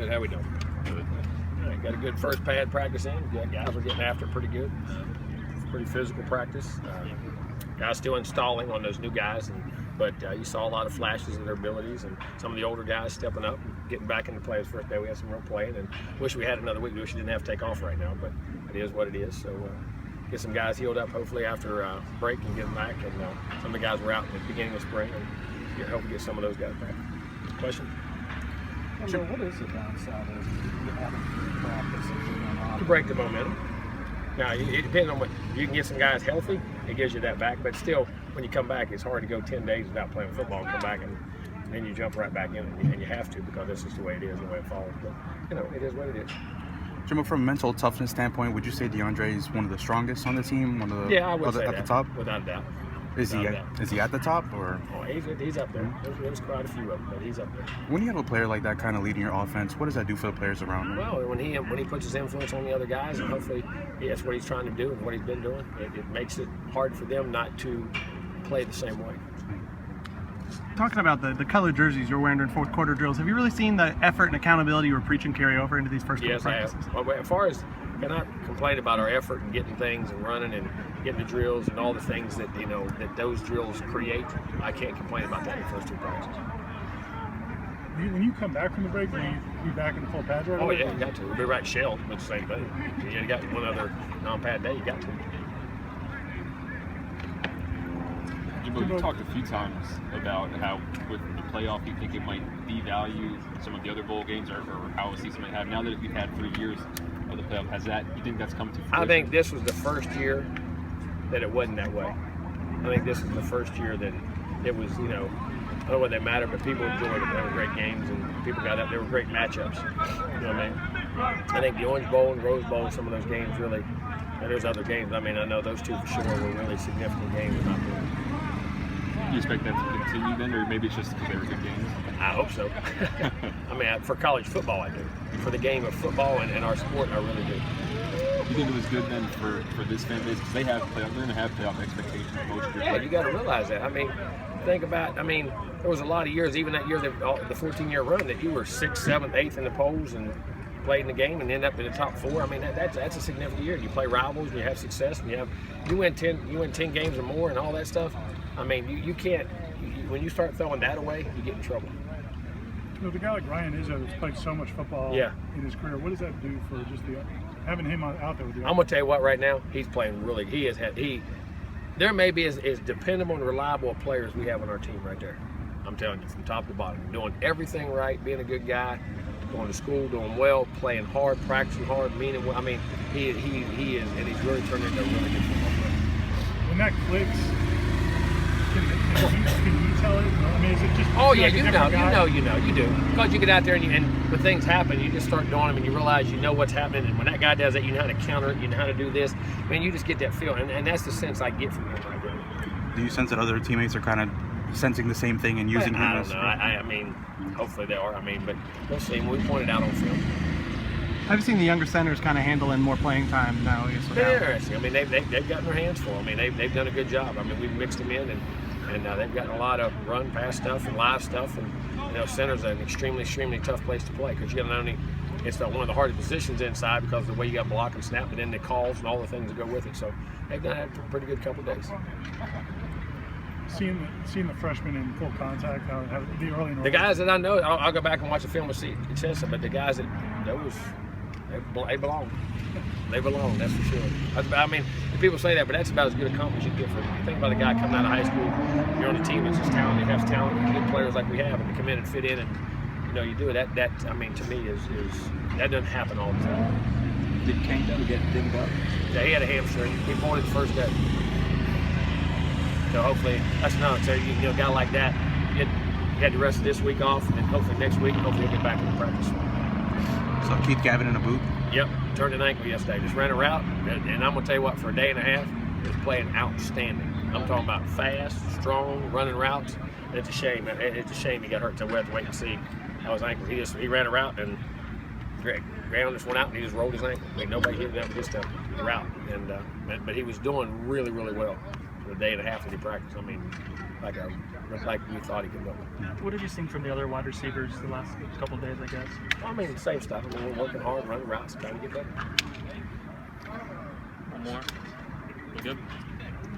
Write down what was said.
Good. How we doing? Good. All right, got a good first pad practice in. Guys are getting after it pretty good. Pretty physical practice. Guys still installing on those new guys, but you saw a lot of flashes of their abilities, and some of the older guys stepping up and getting back into play. This first day we had some real playing, and wish we had another week. We wish we didn't have to take off right now, but it is what it is. So get some guys healed up hopefully after break and get them back. And some of the guys were out in the beginning of spring, and hopefully get some of those guys back. Question? So what is the downside of having practice? To break the momentum. Now, it depends on what you can get some guys healthy. It gives you that back, but still, when you come back, it's hard to go 10 days without playing football and come back and then you jump right back in, and you have to because that's just the way it is, the way it falls. But it is what it is. Jimbo, from a mental toughness standpoint, would you say DeAndre is one of the strongest on the team? I would say at the top, without a doubt. Is he at the top or? Oh, he's up there. There's quite a few of them, but he's up there. When you have a player like that kind of leading your offense, what does that do for the players around him? Well, when he puts his influence on the other guys, and hopefully that's what he's trying to do and what he's been doing, it makes it hard for them not to play the same way. Talking about the colored jerseys you're wearing during fourth quarter drills, have you really seen the effort and accountability you were preaching carry over into these first couple practices? Yes, I have. Well, as far as cannot complain about our effort and getting things and running and getting the drills and all the things that that those drills create, I can't complain about that in the first two practices. When you come back from the break, will you be back in the full pad right away? Oh yeah, you got to. We'll be right shelled, but the same thing. You got one other non-pad day, you got to. Jimbo, you talked a few times about how with the playoff you think it might devalue some of the other bowl games or how a season might have. Now that we've had 3 years of the playoff, you think that's come to fruition? I think this was the first year that it wasn't that way. I think this is the first year that it was, I don't know whether they matter, but people enjoyed it. They were great games and people got up. They were great matchups. You know what I mean? I think the Orange Bowl and Rose Bowl, some of those games really, and there's other games. I mean, I know those two for sure were really significant games in my opinion. Do you expect that to continue then, or maybe it's just because they were good games? I hope so. I mean, for college football, I do. For the game of football and our sport, I really do. You think it was good then for this fan base? Because they're going to have playoff expectations. Yeah, you got to realize that. I mean, think about, there was a lot of years, even that year, the 14-year run, that you were 6th, 7th, 8th in the polls and played in the game and end up in the top 4. I mean, that's a significant year. You play rivals, and you have success, and you win 10 games or more and all that stuff. I mean, you can't, when you start throwing that away, you get in trouble. The guy like Ryan Izzo that's played so much football in his career, what does that do for just having him out there with you? I'm going to tell you what, right now, he's playing really, there may be as dependable and reliable players we have on our team right there. I'm telling you, from top to bottom, doing everything right, being a good guy, going to school, doing well, playing hard, practicing hard, meaning well. I mean, he is, and he's really turned into a really good football player. When that clicks, can you tell it? I mean, is it just? Oh yeah, you do. Because you get out there and when things happen, you just start doing them and you realize you know what's happening. And when that guy does that, you know how to counter it, you know how to do this. I mean, you just get that feel, and that's the sense I get from him right there. Do you sense that other teammates are kind of sensing the same thing and using him? I don't know. I mean, hopefully they are. I mean, but we'll see. We pointed out on film. I've seen the younger centers kind of handling more playing time now. I guess. Interesting. I mean, they've gotten their hands full. I mean, they've done a good job. I mean, we've mixed them in and they've gotten a lot of run, pass stuff and live stuff. And center's an extremely, extremely tough place to play because you got not only it's one of the hardest positions inside because of the way you got block and snap, but then the calls and all the things that go with it. So they've done a pretty good couple of days. Seeing the freshmen in full contact, the early. The guys that I know, I'll go back and watch the film and see it, but the guys they belong. They belong, that's for sure. I mean, people say that, but that's about as good a compliment you get for it. You think about a guy coming out of high school, you're on a team that's just talented, has talent, good players like we have, and to come in and fit in, and you do it. That I mean, to me is that doesn't happen all the time. Did Kane get dinged up? Yeah, he had a hamstring. He pulled it the first day. So hopefully, that's not. So a guy like that, you had the rest of this week off, and then hopefully next week, hopefully he'll get back into practice. So Keith Gavin in a boot? Yep, turned an ankle yesterday. Just ran a route, and I'm going to tell you what, for a day and a half, he was playing outstanding. I'm talking about fast, strong, running routes. It's a shame. It's a shame he got hurt, so we'll have to wait and see how his ankle. He ran a route, and ground just went out, and he just rolled his ankle. I mean, nobody hit him just a route. But he was doing really, really well for a day and a half that he practiced. I mean, like a like we thought he could go. What have you seen from the other wide receivers the last couple of days, I guess? I mean, same stuff. I mean, we're working hard, running routes, trying to get better. One more. We good?